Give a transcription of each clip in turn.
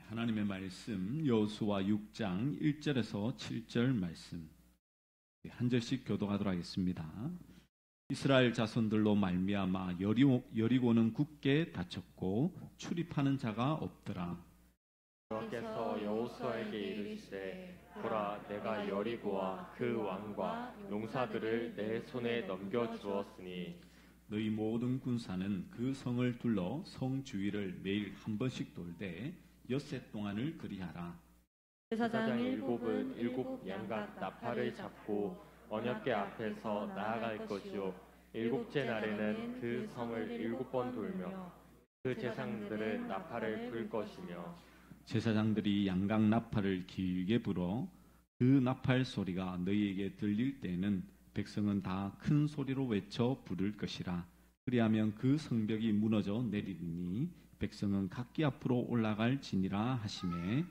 하나님의 말씀 여호수아 6장 1절에서 7절 말씀 한 절씩 교독하도록 하겠습니다. 이스라엘 자손들로 말미암아 여리고는 굳게 닫혔고 출입하는 자가 없더라. 여호와께서 여호수아에게 이르시되 보라, 내가 여리고와 그 왕과 농사들을 내 손에 넘겨 주었으니 너희 모든 군사는 그 성을 둘러 성 주위를 매일 한 번씩 돌되 엿새 동안을 그리하라. 제사장 일곱은 일곱 양각 나팔을 잡고 언약궤 앞에서 나아갈 것이요 일곱째 날에는 그 성을 일곱 번 돌며 그 제사장들은 나팔을 불 것이며 제사장들이 양각 나팔을 길게 불어 그 나팔 소리가 너희에게 들릴 때에는 백성은 다 큰 소리로 외쳐 부를 것이라. 그리하면 그 성벽이 무너져 내리니 백성은 각기 앞으로 올라갈 지니라 하시매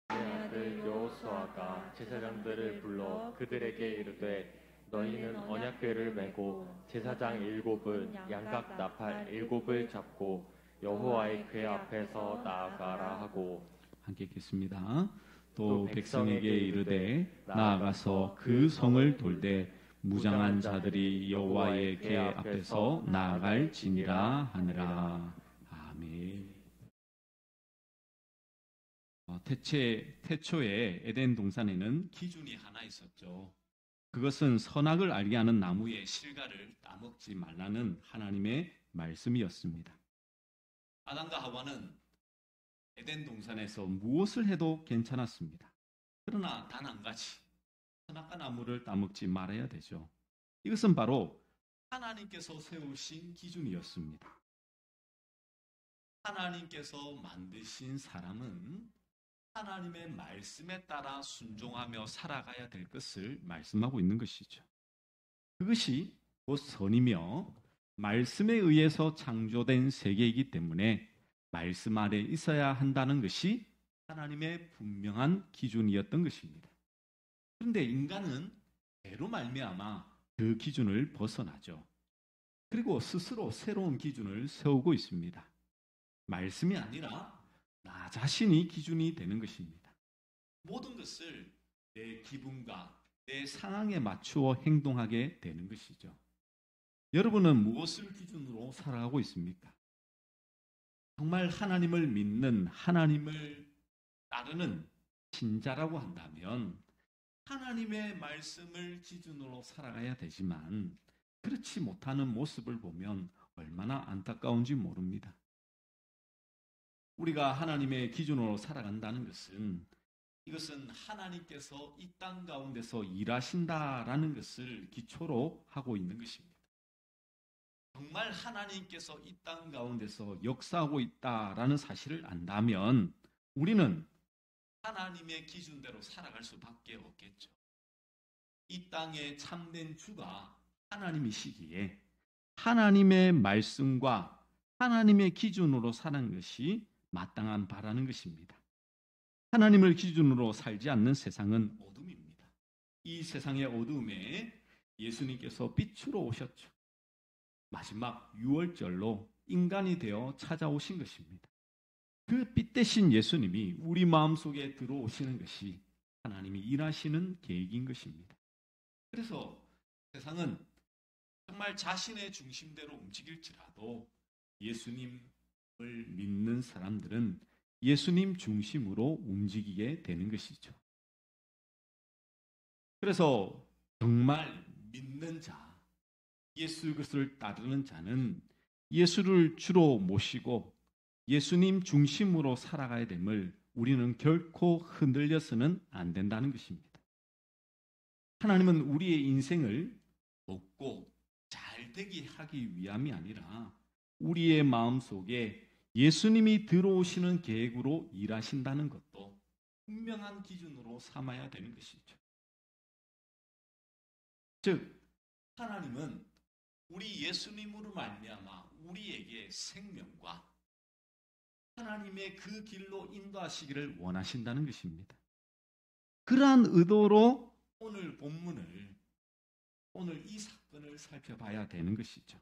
내 아들 여호수아가 제사장들을 불러 그들에게 이르되 너희는 언약궤를 메고 제사장 일곱은 양각 나팔 일곱을 잡고 여호와의 궤 앞에서 나아가라 하고 함께 읽겠습니다. 또 백성에게 이르되 나아가서 그 성을 돌되 무장한 자들이 여호와의 궤 앞에서 나아갈 지니라 하니라. 아멘. 태초에 에덴 동산에는 기준이 하나 있었죠. 그것은 선악을 알게 하는 나무의 실과를 따먹지 말라는 하나님의 말씀이었습니다. 아담과 하와는 에덴 동산에서 무엇을 해도 괜찮았습니다. 그러나 단 한 가지, 선악과 나무를 따먹지 말아야 되죠. 이것은 바로 하나님께서 세우신 기준이었습니다. 하나님께서 만드신 사람은 하나님의 말씀에 따라 순종하며 살아가야 될 것을 말씀하고 있는 것이죠. 그것이 곧 선이며 말씀에 의해서 창조된 세계이기 때문에 말씀 아래 있어야 한다는 것이 하나님의 분명한 기준이었던 것입니다. 그런데 인간은 죄로 말미암아 그 기준을 벗어나죠. 그리고 스스로 새로운 기준을 세우고 있습니다. 말씀이 아니라 나 자신이 기준이 되는 것입니다. 모든 것을 내 기분과 내 상황에 맞추어 행동하게 되는 것이죠. 여러분은 무엇을 기준으로 살아가고 있습니까? 정말 하나님을 믿는, 하나님을 따르는 신자라고 한다면 하나님의 말씀을 기준으로 살아가야 되지만 그렇지 못하는 모습을 보면 얼마나 안타까운지 모릅니다. 우리가 하나님의 기준으로 살아간다는 것은 이것은 하나님께서 이 땅 가운데서 일하신다라는 것을 기초로 하고 있는 것입니다. 정말 하나님께서 이 땅 가운데서 역사하고 있다라는 사실을 안다면 우리는 하나님의 기준대로 살아갈 수밖에 없겠죠. 이 땅의 참된 주가 하나님이시기에 하나님의 말씀과 하나님의 기준으로 사는 것이 마땅한 바라는 것입니다. 하나님을 기준으로 살지 않는 세상은 어둠입니다. 이 세상의 어둠에 예수님께서 빛으로 오셨죠. 마지막 유월절로 인간이 되어 찾아오신 것입니다. 그 빛 대신 예수님이 우리 마음속에 들어오시는 것이 하나님이 일하시는 계획인 것입니다. 그래서 세상은 정말 자신의 중심대로 움직일지라도 예수님을 믿는 사람들은 예수님 중심으로 움직이게 되는 것이죠. 그래서 정말 믿는 자, 예수 그리스도를 따르는 자는 예수를 주로 모시고 예수님 중심으로 살아가야 됨을 우리는 결코 흔들려서는 안 된다는 것입니다. 하나님은 우리의 인생을 돕고 잘 되게 하기 위함이 아니라 우리의 마음속에 예수님이 들어오시는 계획으로 일하신다는 것도 분명한 기준으로 삼아야 되는 것이죠. 즉 하나님은 우리 예수님으로 말미암아 우리에게 생명과 하나님의 그 길로 인도하시기를 원하신다는 것입니다. 그러한 의도로 오늘 본문을, 오늘 이 사건을 살펴봐야 되는 것이죠.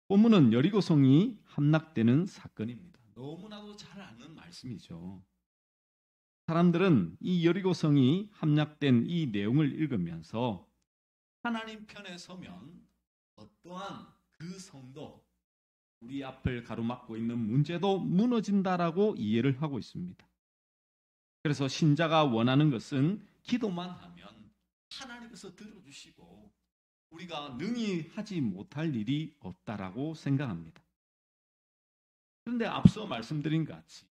본문은 여리고성이 함락되는 사건입니다. 너무나도 잘 아는 말씀이죠. 사람들은 이 여리고성이 함락된 이 내용을 읽으면서 하나님 편에 서면 어떠한 그 성도, 우리 앞을 가로막고 있는 문제도 무너진다라고 이해를 하고 있습니다. 그래서 신자가 원하는 것은 기도만 하면 하나님께서 들어주시고 우리가 능히 하지 못할 일이 없다라고 생각합니다. 그런데 앞서 말씀드린 것 같이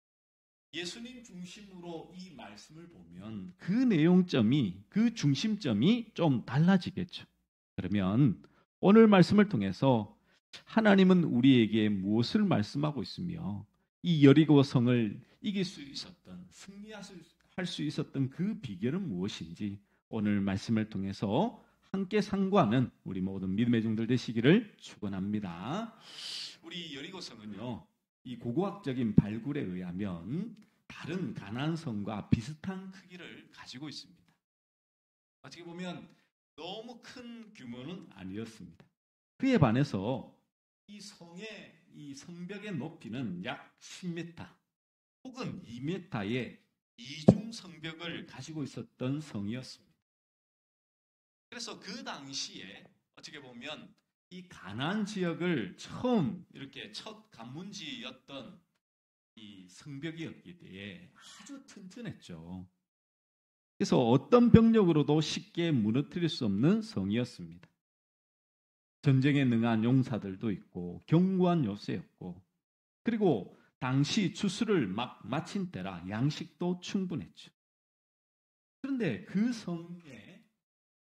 예수님 중심으로 이 말씀을 보면 그 내용점이, 그 중심점이 좀 달라지겠죠. 그러면 오늘 말씀을 통해서 하나님은 우리에게 무엇을 말씀하고 있으며 이 여리고 성을 이길 수 있었던, 승리할 수 있었던 그 비결은 무엇인지 오늘 말씀을 통해서 함께 상고하는 우리 모든 믿음의 종들 되시기를 축원합니다. 우리 여리고 성은요, 이 고고학적인 발굴에 의하면 다른 가나안 성과 비슷한 크기를 가지고 있습니다. 어떻게 보면 너무 큰 규모는 아니었습니다. 그에 반해서 이 성의 이 성벽의 높이는 약 10m 혹은 2m의 이중 성벽을 가지고 있었던 성이었습니다. 그래서 그 당시에 어떻게 보면 이 가나안 지역을 처음 이렇게 첫 관문지였던 이 성벽이었기에 때문에 아주 튼튼했죠. 그래서 어떤 병력으로도 쉽게 무너뜨릴 수 없는 성이었습니다. 전쟁에 능한 용사들도 있고 견고한 요새였고, 그리고 당시 추수를 막 마친 때라 양식도 충분했죠. 그런데 그 성에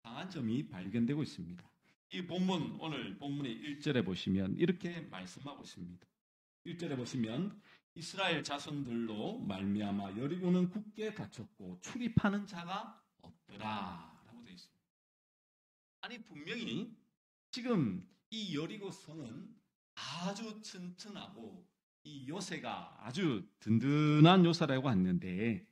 강한 점이 발견되고 있습니다. 이 본문, 오늘 본문의 1절에 보시면 이렇게 말씀하고 있습니다. 1절에 보시면 이스라엘 자손들로 말미암아 여리고는 굳게 닫혔고 출입하는 자가 없더라 라고 되어 있습니다. 아니 분명히 지금 이 여리고 성은 아주 튼튼하고 이 요새가 아주 든든한 요새라고 했는데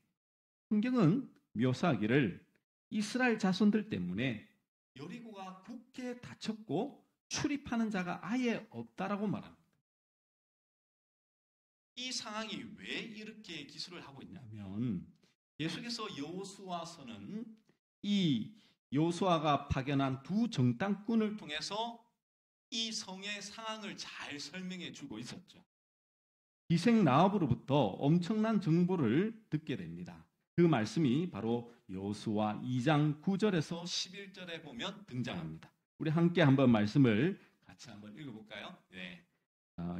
성경은 묘사하기를 이스라엘 자손들 때문에 여리고가 굳게 닫혔고 출입하는 자가 아예 없다라고 말합니다. 이 상황이 왜 이렇게 기술을 하고 있냐면 계속해서 여호수아서는 이 여호수아가 파견한 두 정탐꾼을 통해서 이 성의 상황을 잘 설명해 주고 있었죠. 기생 라합으로부터 엄청난 정보를 듣게 됩니다. 그 말씀이 바로 여호수아 2장 9절에서 11절에 보면 등장합니다. 우리 함께 한번 말씀을 같이 한번 읽어볼까요? 네.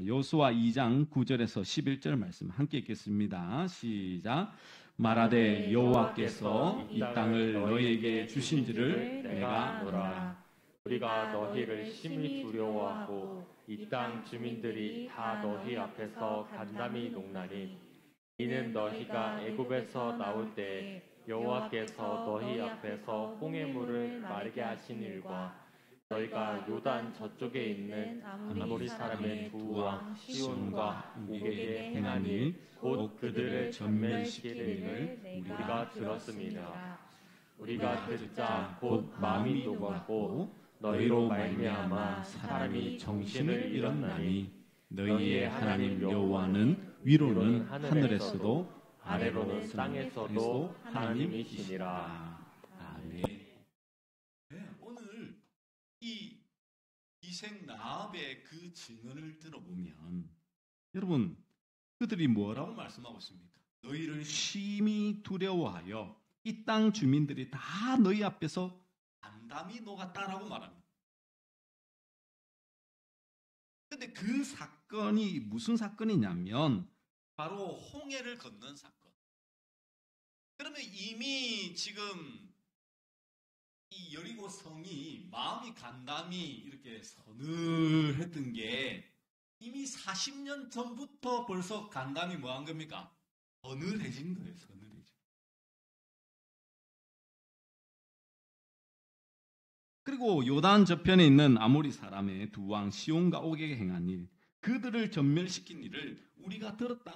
여호수아 2장 9절에서 11절 말씀 함께 읽겠습니다. 시작. 말하되 여호와께서 이 땅을 너희에게 주신지를 내가 아노라. 우리가 너희를 심히 두려워하고 이 땅 주민들이 다 너희 앞에서 간담이 녹나니 이는 너희가 애굽에서 나올 때 여호와께서 너희 앞에서 홍해물을 마르게 하신 일과 너희가 요단 저쪽에 있는 아모리 사람의 두 왕 시온과 옥에게 행한 일 곧 그들을 전멸시키는 일을 우리가 들었습니다. 우리가 듣자 곧 마음이 녹았고 너희로 말미암아 사람이 정신을 잃었나니 너희의 하나님 여호와는 위로는 하늘에서도 아래로는 땅에서도 하나님이시니라. 아멘. 네, 오늘 이 기생 라합의 그 증언을 들어보면 여러분 그들이 뭐라고 말씀하고 있습니까? 너희를 심히 두려워하여 이 땅 주민들이 다 너희 앞에서 간담이 녹았다라고 말합니다. 근데 그 사건이 무슨 사건이냐면 바로 홍해를 건넌 사건. 그러면 이미 지금 이 여리고 성이 마음이 간담이 이렇게 서늘했던 게 이미 40년 전부터 벌써 간담이 뭐 한 겁니까? 서늘해진 거예요. 서늘해진. 그리고 요단 저편에 있는 아모리 사람의 두 왕 시온과 옥에게 행한 일, 그들을 전멸시킨 일을 우리가 들었다.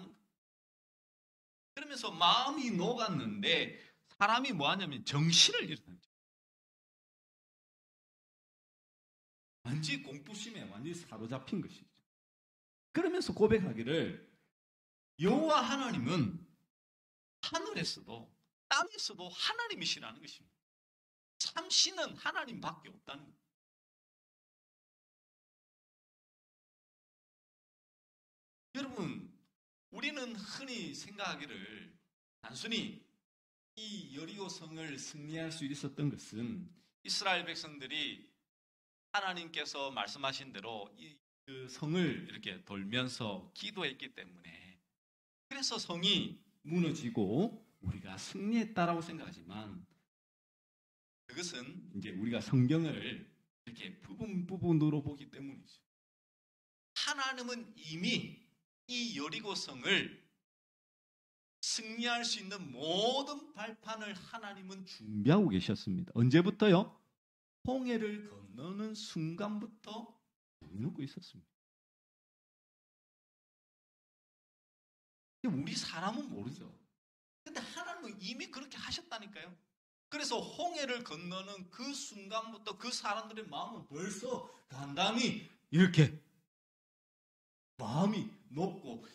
그러면서 마음이 녹았는데 사람이 뭐 하냐면 정신을 잃었다. 완전히 공포심에 완전히 사로잡힌 것이죠. 그러면서 고백하기를 여호와 하나님은 하늘에서도 땅에서도 하나님이시라는 것입니다. 참 신은 하나님밖에 없다는 겁니다. 여러분, 우리는 흔히 생각하기를 단순히 이 여리고 성을 승리할 수 있었던 것은 이스라엘 백성들이 하나님께서 말씀하신 대로 그 성을 이렇게 돌면서 기도했기 때문에 그래서 성이 무너지고 우리가 승리했다라고 생각하지만 그것은 이제 우리가 성경을 이렇게 부분으로 보기 때문이죠. 하나님은 이미 이 여리고 성을 승리할 수 있는 모든 발판을 하나님은 준비하고 계셨습니다. 언제부터요? 홍해를 건너는 순간부터 해놓고 있었습니다. 우리 사람은 모르죠. 근데 하나님은 이미 그렇게 하셨다니까요. 그래서 홍해를 건너는 그 순간부터 그 사람들의 마음은 벌써 간담이 이렇게 마음이 높고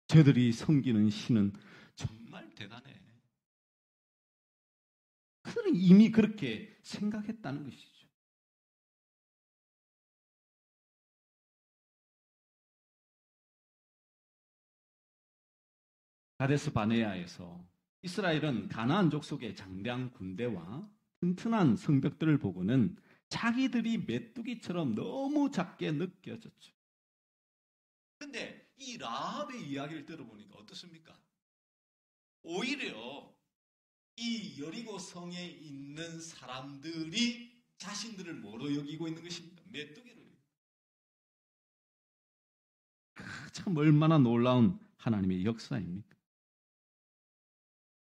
저들이 섬기는 신은 정말 대단해. 그들은 이미 그렇게 생각했다는 것이죠. 가데스 바네아에서 이스라엘은 가나안 족속의 장대한 군대와 튼튼한 성벽들을 보고는 자기들이 메뚜기처럼 너무 작게 느껴졌죠. 그런데 이 라합의 이야기를 들어보니까 어떻습니까? 오히려 이 여리고 성에 있는 사람들이 자신들을 뭐로 여기고 있는 것입니까? 메뚜기로. 참 얼마나 놀라운 하나님의 역사입니까?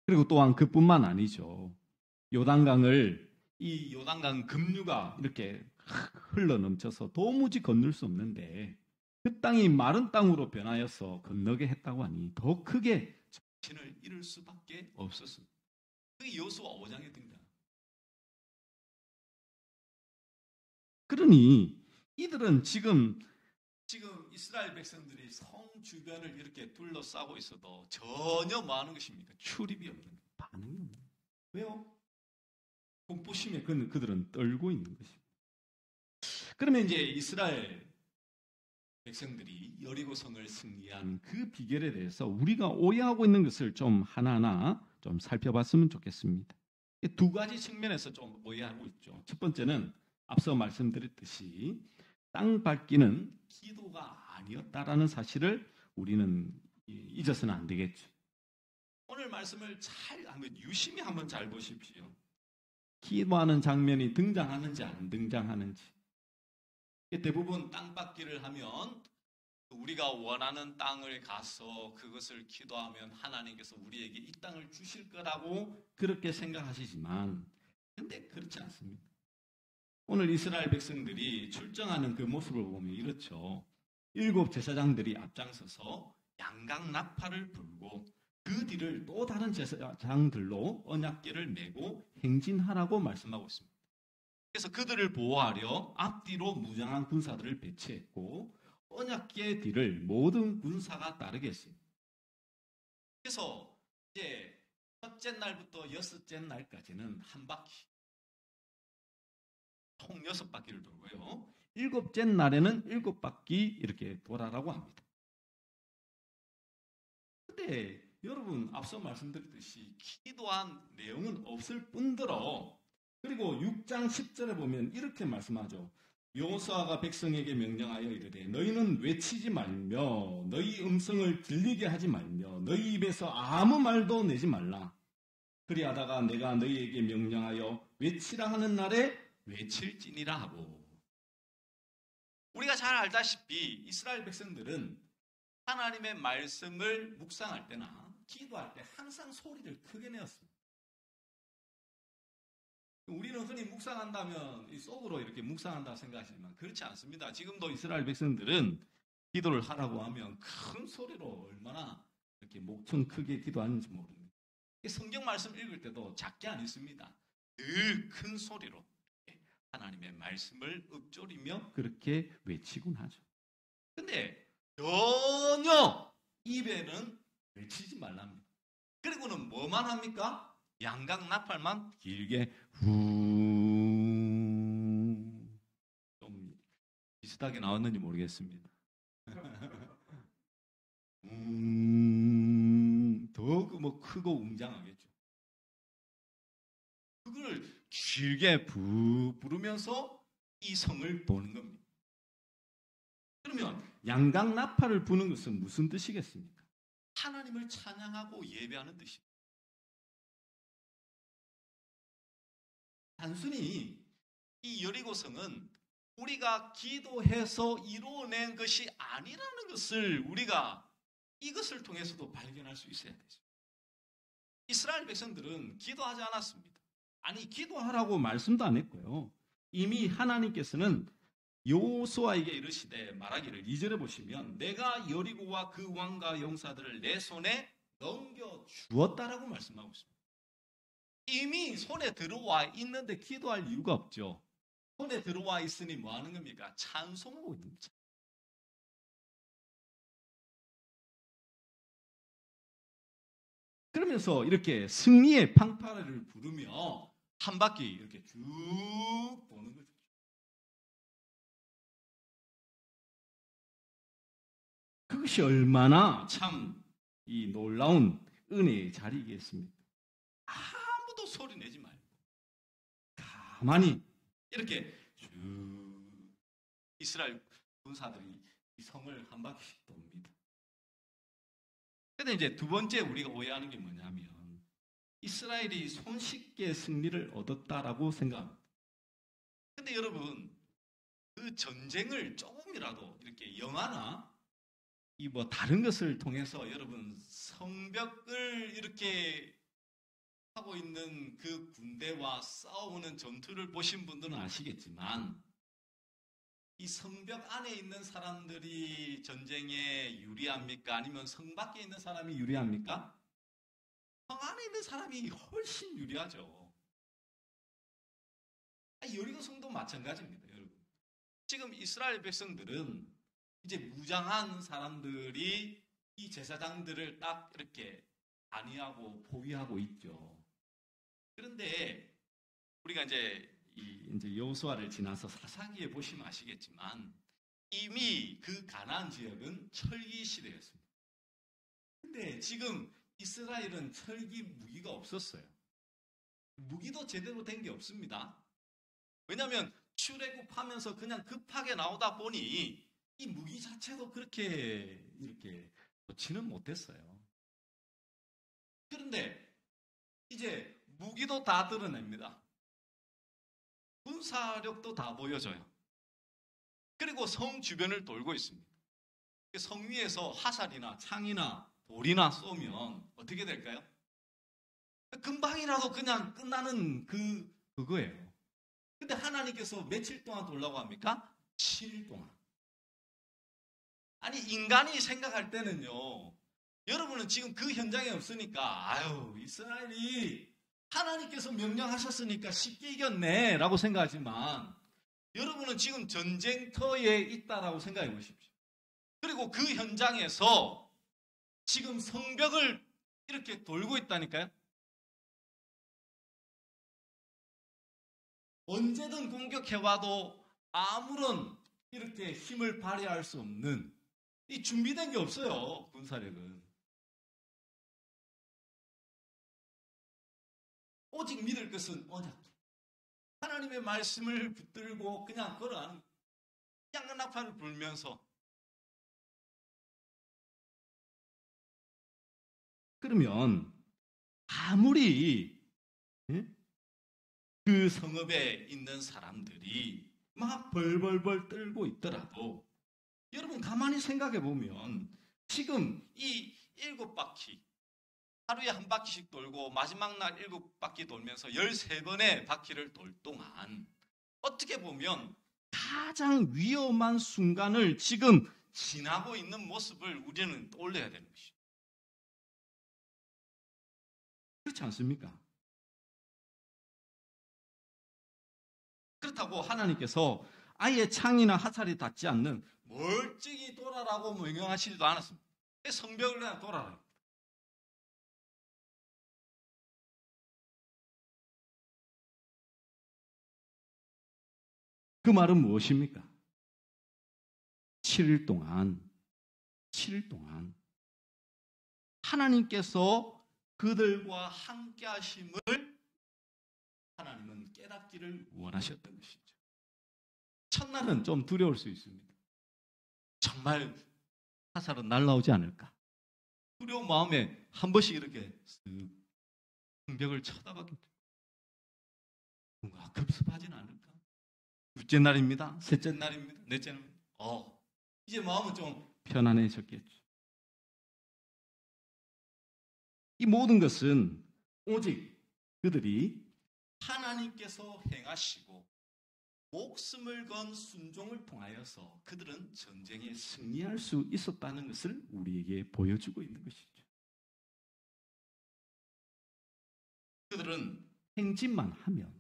그리고 또한 그뿐만 아니죠. 요단강을 이 요단강 급류가 이렇게 흘러넘쳐서 도무지 건널 수 없는데 그 땅이 마른 땅으로 변하여서 건너게 했다고 하니 더 크게 정신을 잃을 수밖에 없었습니다. 그게 여호수아 5장에 등장. 그러니 이들은 지금 이스라엘 백성들이 성 주변을 이렇게 둘러싸고 있어도 전혀 뭐 하는 것입니까? 출입이 없는 거예요. 반응이 없는 거예요. 왜요? 공포심에 그들은 떨고 있는 것입니다. 그러면 이제 이스라엘 백성들이 여리고 성을 승리한 그 비결에 대해서 우리가 오해하고 있는 것을 좀 하나하나 좀 살펴봤으면 좋겠습니다. 두 가지 측면에서 좀 오해하고 있죠. 첫 번째는 앞서 말씀드렸듯이 땅 밟기는 기도가 아니었다라는 사실을 우리는 잊어서는 안 되겠죠. 오늘 말씀을 유심히 한번 잘 보십시오. 기도하는 장면이 등장하는지 안 등장하는지. 대부분 땅 밟기를 하면 우리가 원하는 땅을 가서 그것을 기도하면 하나님께서 우리에게 이 땅을 주실 거라고 그렇게 생각하시지만 근데 그렇지 않습니다. 오늘 이스라엘 백성들이 출정하는 그 모습을 보면 이렇죠. 7 제사장들이 앞장서서 양각 나팔을 불고 그 뒤를 또 다른 제사장들로 언약궤를 메고 행진하라고 말씀하고 있습니다. 그래서 그들을 보호하려 앞뒤로 무장한 군사들을 배치했고 언약궤 뒤를 모든 군사가 따르게 했습니다. 그래서 이제 첫째 날부터 6째 날까지는 한 바퀴 총 6바퀴를 돌고요. 7째 날에는 7바퀴 이렇게 돌아라고 합니다. 근데 여러분 앞서 말씀드렸듯이 기도한 내용은 없을 뿐더러 그리고 6장 10절에 보면 이렇게 말씀하죠. 여호수아가 백성에게 명령하여 이르되 너희는 외치지 말며 너희 음성을 들리게 하지 말며 너희 입에서 아무 말도 내지 말라. 그리하다가 내가 너희에게 명령하여 외치라 하는 날에 외칠지니라 하고. 우리가 잘 알다시피 이스라엘 백성들은 하나님의 말씀을 묵상할 때나 기도할 때 항상 소리를 크게 내었습니다. 우리는 흔히 묵상한다면 속으로 이렇게 묵상한다고 생각하시지만 그렇지 않습니다. 지금도 이스라엘 백성들은 기도를 하라고 하면 큰 소리로 얼마나 이렇게 목청 크게 기도하는지 모릅니다. 성경 말씀 읽을 때도 작게 안 읽습니다. 늘 큰 소리로 하나님의 말씀을 읊조리며 그렇게 외치곤 하죠. 근데 전혀 입에는 외치지 말랍니다. 그리고는 뭐만 합니까? 양각 나팔만 길게 좀 비슷하게 나왔는지 모르겠습니다. 더 뭐 크고 웅장하겠죠. 그걸 길게 부르면서 이 성을 도는 겁니다. 그러면 양각 나팔을 부는 것은 무슨 뜻이겠습니까? 하나님을 찬양하고 예배하는 뜻입니다. 단순히 이 여리고성은 우리가 기도해서 이루어낸 것이 아니라는 것을 우리가 이것을 통해서도 발견할 수 있어야 되죠. 이스라엘 백성들은 기도하지 않았습니다. 아니, 기도하라고 말씀도 안 했고요. 이미 하나님께서는 여호수아에게 이르시되 말하기를 2절에 보시면 내가 여리고와 그 왕과 용사들을 내 손에 넘겨 주었다라고 말씀하고 있습니다. 이미 손에 들어와 있는데 기도할 이유가 없죠. 손에 들어와 있으니 뭐 하는 겁니까? 찬송하고 있는 거죠. 그러면서 이렇게 승리의 팡파레를 부르며 한 바퀴 이렇게 쭉 도는 거죠. 그것이 얼마나 참 이 놀라운 은혜의 자리이겠습니까? 아무도 소리 내지 말고 가만히 이렇게 쭉 이스라엘 군사들이 이 성을 한 바퀴씩 돕니다. 그런데 이제 두 번째 우리가 오해하는 게 뭐냐면 이스라엘이 손쉽게 승리를 얻었다라고 생각합니다. 그런데 여러분, 그 전쟁을 조금이라도 이렇게 영화나 이 뭐 다른 것을 통해서 여러분 성벽을 이렇게 하고 있는 그 군대와 싸우는 전투를 보신 분들은 아시겠지만 이 성벽 안에 있는 사람들이 전쟁에 유리합니까? 아니면 성 밖에 있는 사람이 유리합니까? 성 안에 있는 사람이 훨씬 유리하죠. 여리고 성도 마찬가지입니다, 여러분. 지금 이스라엘 백성들은 이제 무장한 사람들이 이 제사장들을 딱 이렇게 안위하고 포위하고 있죠. 그런데 우리가 이제 여호수아를 지나서 사사기에 보시면 아시겠지만 이미 그 가나안 지역은 철기 시대였습니다. 근데 지금 이스라엘은 철기 무기가 없었어요. 무기도 제대로 된 게 없습니다. 왜냐하면 출애굽하면서 그냥 급하게 나오다 보니 이 무기 자체도 그렇게 이렇게 좋지는 못했어요. 그런데 이제 무기도 다 드러냅니다. 군사력도 다 보여줘요. 그리고 성 주변을 돌고 있습니다. 성 위에서 화살이나 창이나 돌이나 쏘면 어떻게 될까요? 금방이라도 그냥 끝나는 그거예요. 근데 하나님께서 며칠 동안 돌라고 합니까? 7일 동안. 아니, 인간이 생각할 때는요, 여러분은 지금 그 현장에 없으니까 아유, 이스라엘이 하나님께서 명령하셨으니까 쉽게 이겼네 라고 생각하지만 여러분은 지금 전쟁터에 있다라고 생각해 보십시오. 그리고 그 현장에서 지금 성벽을 이렇게 돌고 있다니까요. 언제든 공격해와도 아무런 이렇게 힘을 발휘할 수 없는 이 준비된 게 없어요, 군사력은. 오직 믿을 것은 언약. 하나님의 말씀을 붙들고 그냥 걸어가는 양나팔을 불면서. 그러면 아무리 그 성읍에 있는 사람들이 막 벌벌벌 떨고 있더라도 여러분 가만히 생각해 보면 지금 이 7바퀴 하루에 한 바퀴씩 돌고 마지막 날 7바퀴 돌면서 13번의 바퀴를 돌 동안 어떻게 보면 가장 위험한 순간을 지금 지나고 있는 모습을 우리는 떠올려야 되는 것이죠. 그렇지 않습니까? 그렇다고 하나님께서 아예 창이나 화살이 닿지 않는 멀찍이 돌아라고 명령하시지도 않았습니다. 성벽을 그냥 돌아라. 그 말은 무엇입니까? 7일 동안 하나님께서 그들과 함께 하심을 하나님은 깨닫기를 원하셨던 것이죠. 첫날은 좀 두려울 수 있습니다. 정말 화살은 날라오지 않을까? 두려운 마음에 한 번씩 이렇게 성벽을 쳐다보게 뭔가 급습하지는 않을까? 둘째 날입니다. 셋째 날입니다. 넷째 날입니다. 이제 마음은 좀 편안해졌겠죠. 이 모든 것은 오직 그들이 하나님께서 행하시고 목숨을 건 순종을 통하여서 그들은 전쟁에 승리할 수 있었다는 것을 우리에게 보여주고 있는 것이죠. 그들은 행진만 하면,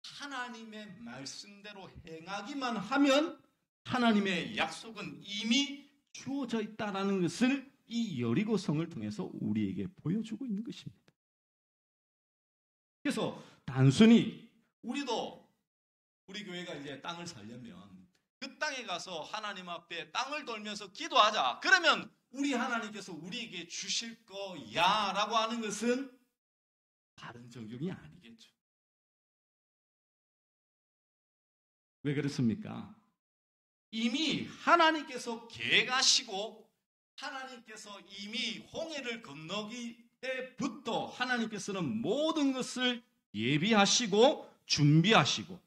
하나님의 말씀대로 행하기만 하면 하나님의 약속은 이미 주어져 있다는 것을 이 여리고성을 통해서 우리에게 보여주고 있는 것입니다. 그래서 단순히 우리 교회가 이제 땅을 살려면 그 땅에 가서 하나님 앞에 땅을 돌면서 기도하자. 그러면 우리 하나님께서 우리에게 주실 거야 라고 하는 것은 바른 적용이 아니겠죠. 왜 그렇습니까? 이미 하나님께서 계획하시고 하나님께서 이미 홍해를 건너기 때부터 하나님께서는 모든 것을 예비하시고 준비하시고,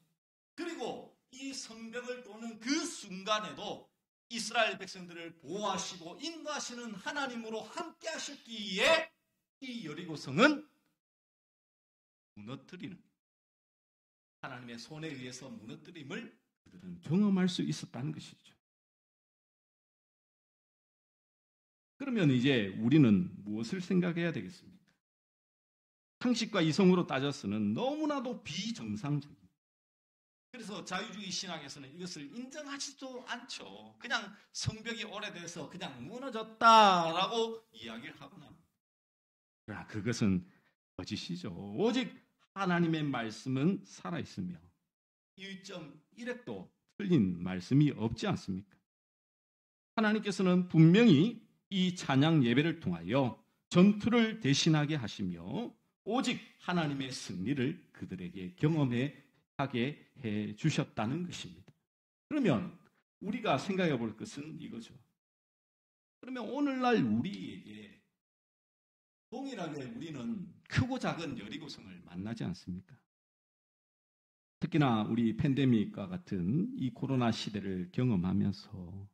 그리고 이 성벽을 도는 그 순간에도 이스라엘 백성들을 보호하시고 인도하시는 하나님으로 함께 하셨기에 이 여리고성은 무너뜨리는, 하나님의 손에 의해서 무너뜨림을 그들은 경험할 수 있었다는 것이죠. 그러면 이제 우리는 무엇을 생각해야 되겠습니까? 상식과 이성으로 따져서는 너무나도 비정상적입니다. 그래서 자유주의 신학에서는 이것을 인정하지도 않죠. 그냥 성벽이 오래돼서 그냥 무너졌다라고 이야기를 하거나. 그러나 그것은 거짓이죠. 오직 하나님의 말씀은 살아있으며 1.1획도 틀린 말씀이 없지 않습니까? 하나님께서는 분명히 이 찬양 예배를 통하여 전투를 대신하게 하시며 오직 하나님의 승리를 그들에게 경험하게 해주셨다는 것입니다. 그러면 우리가 생각해 볼 것은 이거죠. 그러면 오늘날 우리에게 동일하게 우리는 크고 작은 여리고성을 만나지 않습니까? 특히나 우리 팬데믹과 같은 이 코로나 시대를 경험하면서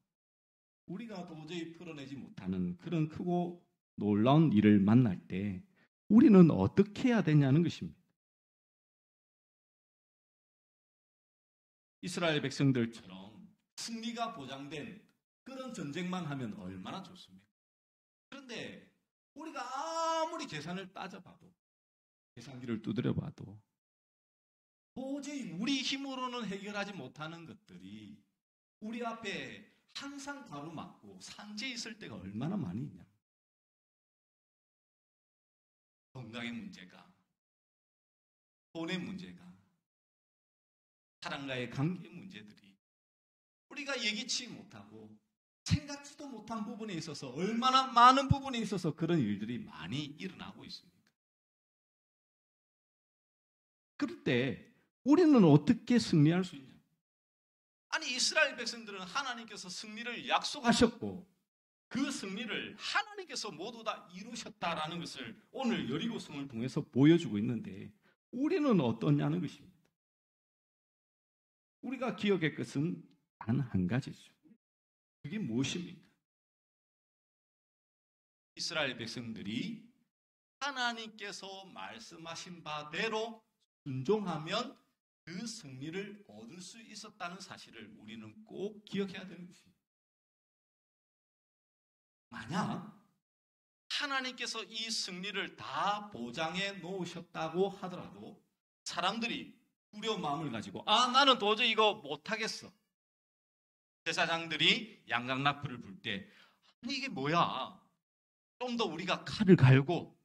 우리가 도저히 풀어내지 못하는 그런 크고 놀라운 일을 만날 때 우리는 어떻게 해야 되냐는 것입니다. 이스라엘 백성들처럼 승리가 보장된 그런 전쟁만 하면 얼마나 좋습니까? 그런데 우리가 아무리 계산을 따져봐도, 계산기를 두드려봐도 도저히 우리 힘으로는 해결하지 못하는 것들이 우리 앞에 항상 가로막고 산재에 있을 때가 얼마나 많이 있냐. 건강의 문제가, 돈의 문제가, 사람과의 관계 문제들이 우리가 예기치 못하고 생각지도 못한 부분에 있어서 얼마나 많은 부분에 있어서 그런 일들이 많이 일어나고 있습니다. 그럴 때 우리는 어떻게 승리할 수 있냐? 아니, 이스라엘 백성들은 하나님께서 승리를 약속하셨고 그 승리를 하나님께서 모두 다 이루셨다라는 것을 오늘 여리고성을 통해서 보여주고 있는데 우리는 어떠냐는 것입니다. 우리가 기억할 것은 단 한 가지죠. 그게 무엇입니까? 이스라엘 백성들이 하나님께서 말씀하신 바대로 순종하면 그 승리를 얻을 수 있었다는 사실을 우리는 꼭 기억해야 되는 것입니다. 만약 하나님께서 이 승리를 다 보장해 놓으셨다고 하더라도 사람들이 두려운 마음을 가지고 나는 도저히 이거 못하겠어. 제사장들이 양강나풀을 불 때 아니 이게 뭐야? 좀 더 우리가 칼을 갈고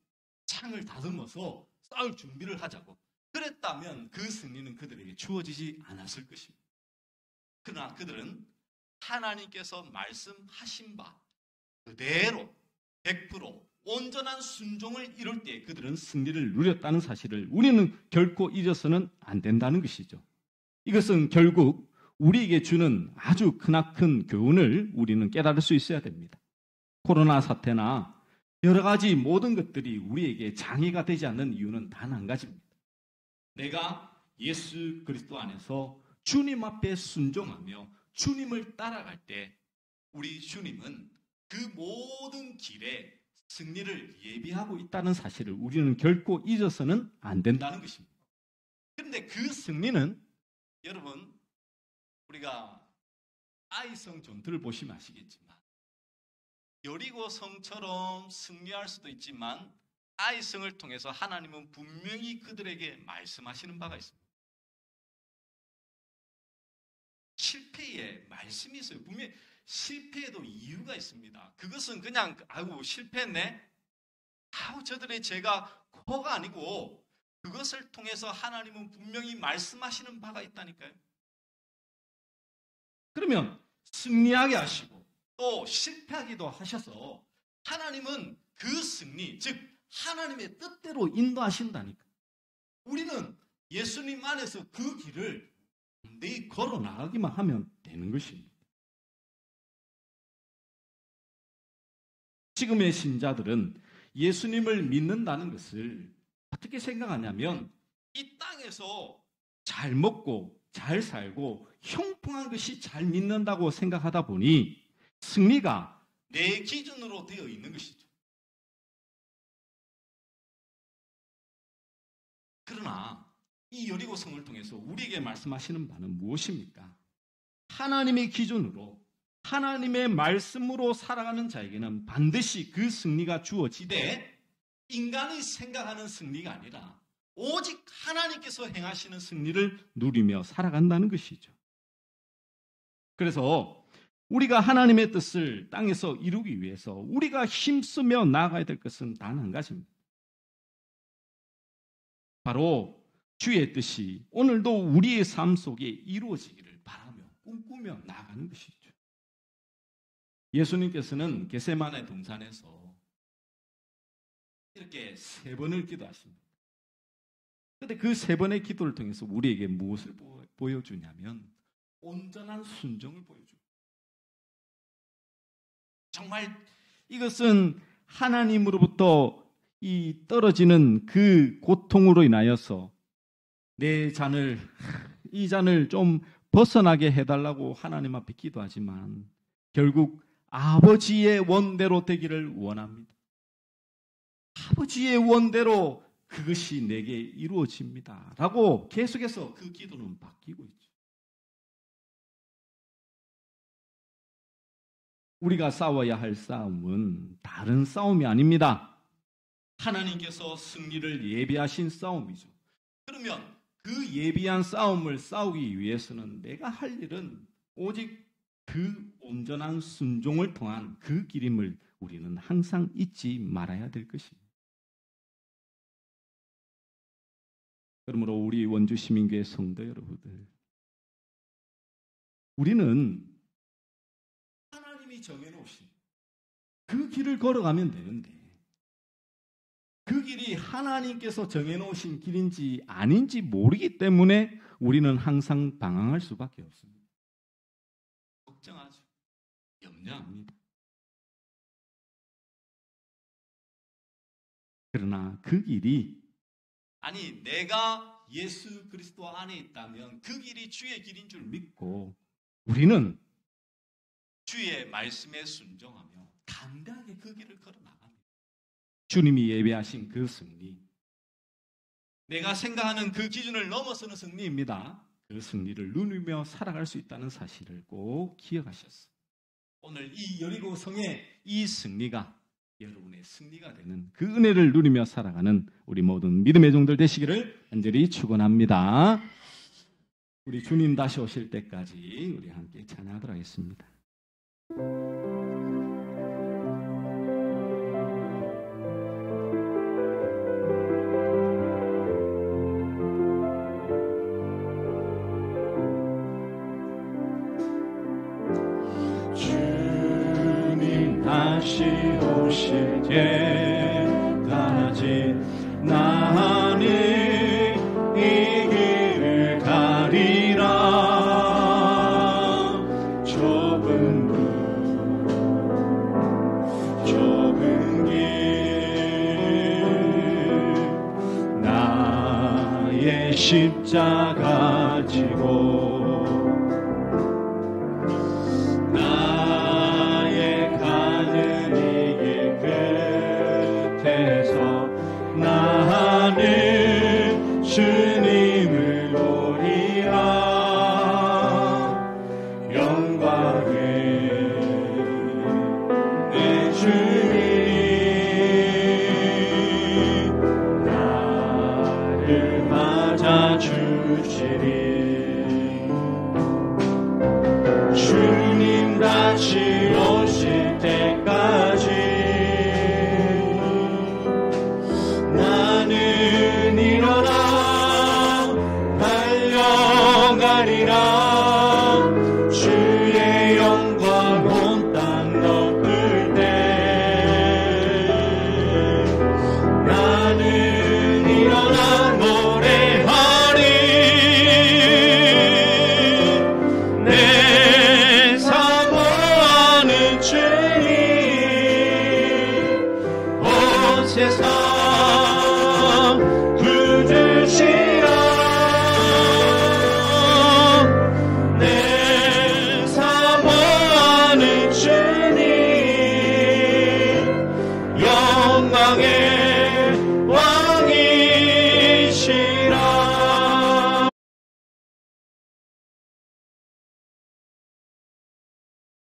창을 다듬어서 싸울 준비를 하자고. 그랬다면 그 승리는 그들에게 주어지지 않았을 것입니다. 그러나 그들은 하나님께서 말씀하신 바 그대로 100% 온전한 순종을 이룰 때 그들은 승리를 누렸다는 사실을 우리는 결코 잊어서는 안 된다는 것이죠. 이것은 결국 우리에게 주는 아주 크나큰 교훈을 우리는 깨달을 수 있어야 됩니다. 코로나 사태나 여러 가지 모든 것들이 우리에게 장애가 되지 않는 이유는 단 한 가지입니다. 내가 예수 그리스도 안에서 주님 앞에 순종하며 주님을 따라갈 때 우리 주님은 그 모든 길에 승리를 예비하고 있다는 사실을 우리는 결코 잊어서는 안 된다는 것입니다. 그런데 그 승리는 여러분 우리가 아이성 전투를 보시면 아시겠지만 여리고성처럼 승리할 수도 있지만 아이성을 통해서 하나님은 분명히 그들에게 말씀하시는 바가 있습니다. 실패에 말씀이 있어요. 분명히 실패에도 이유가 있습니다. 그것은 그냥 아이고 실패했네. 아우 저들의 죄가 코가 아니고 그것을 통해서 하나님은 분명히 말씀하시는 바가 있다니까요. 그러면 승리하게 하시고 또 실패하기도 하셔서 하나님은 그 승리, 즉 하나님의 뜻대로 인도하신다니까. 우리는 예수님 안에서 그 길을 내 걸어 나가기만 하면 되는 것입니다. 지금의 신자들은 예수님을 믿는다는 것을 어떻게 생각하냐면 이 땅에서 잘 먹고 잘 살고 형통한 것이 잘 믿는다고 생각하다 보니 승리가 내 기준으로 되어 있는 것이죠. 그러나 이 여리고성을 통해서 우리에게 말씀하시는 바는 무엇입니까? 하나님의 기준으로 하나님의 말씀으로 살아가는 자에게는 반드시 그 승리가 주어지되 인간이 생각하는 승리가 아니라 오직 하나님께서 행하시는 승리를 누리며 살아간다는 것이죠. 그래서 우리가 하나님의 뜻을 땅에서 이루기 위해서 우리가 힘쓰며 나아가야 될 것은 단 한 가지입니다. 바로 주의 뜻이 오늘도 우리의 삶 속에 이루어지기를 바라며 꿈꾸며 나아가는 것이죠. 예수님께서는 겟세마네 동산에서 이렇게 3번을 기도하십니다. 그런데 그 3번의 기도를 통해서 우리에게 무엇을 보여주냐면 온전한 순종을 보여줍니다. 정말 이것은 하나님으로부터 이 떨어지는 그 고통으로 인하여서 이 잔을 좀 벗어나게 해달라고 하나님 앞에 기도하지만 결국 아버지의 원대로 되기를 원합니다. 아버지의 원대로 그것이 내게 이루어집니다. 라고 계속해서 그 기도는 바뀌고 있죠. 우리가 싸워야 할 싸움은 다른 싸움이 아닙니다. 하나님께서 승리를 예비하신 싸움이죠. 그러면 그 예비한 싸움을 싸우기 위해서는 내가 할 일은 오직 그 온전한 순종을 통한 그 길임을 우리는 항상 잊지 말아야 될 것입니다. 그러므로 우리 원주시민교회 성도 여러분들, 우리는 하나님이 정해놓으신 그 길을 걸어가면 되는데 그 길이 하나님께서 정해놓으신 길인지 아닌지 모르기 때문에 우리는 항상 방황할 수밖에 없습니다. 걱정하죠. 염려합니다. 그러나 그 길이 아니 내가 예수 그리스도 안에 있다면 그 길이 주의 길인 줄 믿고 우리는 주의 말씀에 순종하며 담대하게 그 길을 걸어 나갑니다. 주님이 예배하신 그 승리, 내가 생각하는 그 기준을 넘어서는 승리입니다. 그 승리를 누리며 살아갈 수 있다는 사실을 꼭 기억하셨어요. 오늘 이 여리고성의 이 승리가 여러분의 승리가 되는 그 은혜를 누리며 살아가는 우리 모든 믿음의 종들 되시기를 간절히 축원합니다. 우리 주님 다시 오실 때까지 우리 함께 찬양하도록 하겠습니다. 다시 오실 때까지 나는 이 길을 가리라. 좁은 길 나의 십자가 지고 나의 가는 이 길 끝에서 나는 주님을 보리라. 영광의 내 주님 나를 맞아주시리. 주님 다시 오실 때까지 나는 일어나 달려가리라. 주의 영광 온 땅 덮을 때 나는 일어나 노래하리. 내 사모하는 주님 온 세상